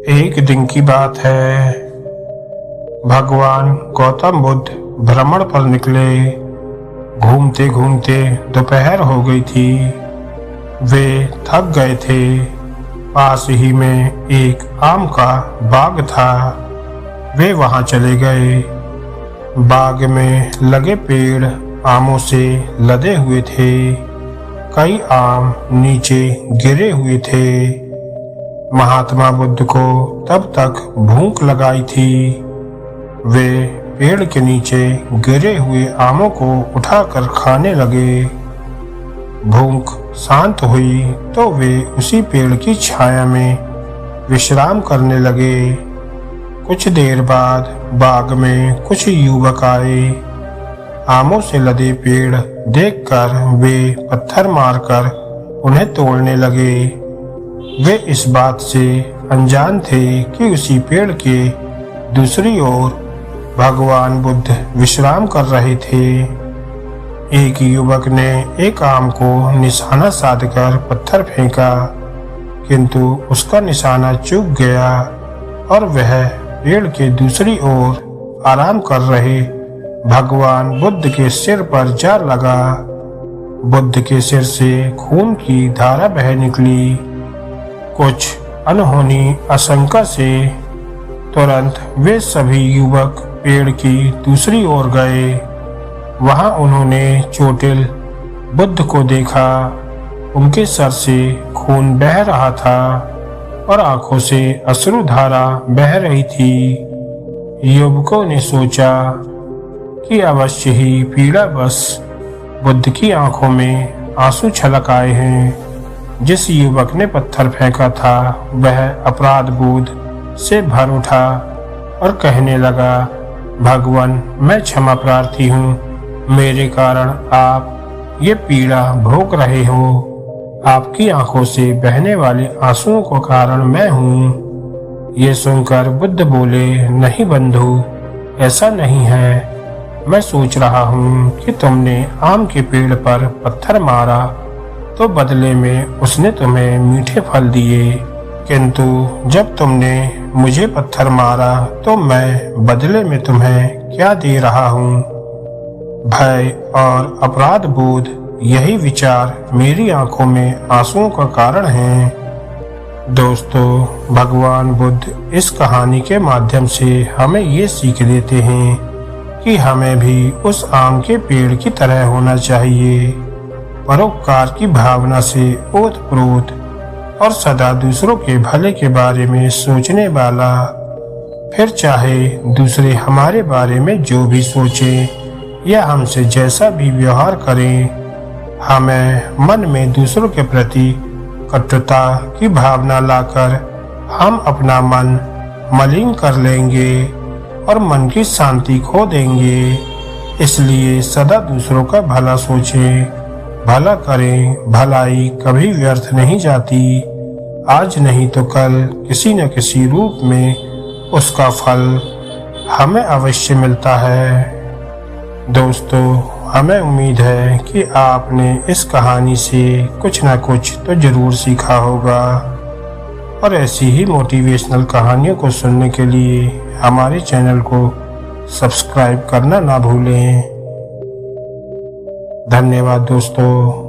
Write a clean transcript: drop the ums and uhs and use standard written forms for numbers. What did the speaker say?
एक दिन की बात है। भगवान गौतम बुद्ध भ्रमण पर निकले। घूमते घूमते दोपहर हो गई थी। वे थक गए थे। पास ही में एक आम का बाग था। वे वहां चले गए। बाग में लगे पेड़ आमों से लदे हुए थे। कई आम नीचे गिरे हुए थे। महात्मा बुद्ध को तब तक भूख लगाई थी। वे पेड़ के नीचे गिरे हुए आमों को उठाकर खाने लगे। भूख शांत हुई तो वे उसी पेड़ की छाया में विश्राम करने लगे। कुछ देर बाद बाग में कुछ युवक आए। आमों से लदे पेड़ देखकर वे पत्थर मारकर उन्हें तोड़ने लगे। वे इस बात से अनजान थे कि उसी पेड़ के दूसरी ओर भगवान बुद्ध विश्राम कर रहे थे। एक युवक ने एक आम को निशाना साधकर पत्थर फेंका, किंतु उसका निशाना चूक गया और वह पेड़ के दूसरी ओर आराम कर रहे भगवान बुद्ध के सिर पर जा लगा। बुद्ध के सिर से खून की धारा बह निकली। कुछ अनहोनी आशंका से तुरंत वे सभी युवक पेड़ की दूसरी ओर गए। वहां उन्होंने चोटिल बुद्ध को देखा। उनके सर से खून बह रहा था और आंखों से अश्रुधारा बह रही थी। युवकों ने सोचा कि अवश्य ही पीड़ा बस बुद्ध की आंखों में आंसू छलक आए हैं। जिस युवक ने पत्थर फेंका था वह अपराध बोध से भर उठा और कहने लगा, भगवान, मैं क्षमा प्रार्थी हूँ। मेरे कारण आप ये पीड़ा भोग रहे हो। आपकी आंखों से बहने वाले आंसुओं का कारण मैं हूँ। ये सुनकर बुद्ध बोले, नहीं बंधु, ऐसा नहीं है। मैं सोच रहा हूँ कि तुमने आम के पेड़ पर पत्थर मारा तो बदले में उसने तुम्हें मीठे फल दिए, किंतु जब तुमने मुझे पत्थर मारा तो मैं बदले में तुम्हें क्या दे रहा हूँ? भय और अपराध बोध, यही विचार मेरी आंखों में आंसुओं का कारण है। दोस्तों, भगवान बुद्ध इस कहानी के माध्यम से हमें ये सीख देते हैं कि हमें भी उस आम के पेड़ की तरह होना चाहिए, परोपकार की भावना से ओतप्रोत और सदा दूसरों के भले के बारे में सोचने वाला। फिर चाहे दूसरे हमारे बारे में जो भी सोचें या हमसे जैसा भी व्यवहार करें, हमें मन में दूसरों के प्रति कटुता की भावना लाकर हम अपना मन मलिन कर लेंगे और मन की शांति खो देंगे। इसलिए सदा दूसरों का भला सोचें, भला करें। भलाई कभी व्यर्थ नहीं जाती। आज नहीं तो कल किसी न किसी रूप में उसका फल हमें अवश्य मिलता है। दोस्तों, हमें उम्मीद है कि आपने इस कहानी से कुछ न कुछ तो जरूर सीखा होगा और ऐसी ही मोटिवेशनल कहानियों को सुनने के लिए हमारे चैनल को सब्सक्राइब करना ना भूलें। धन्यवाद दोस्तों।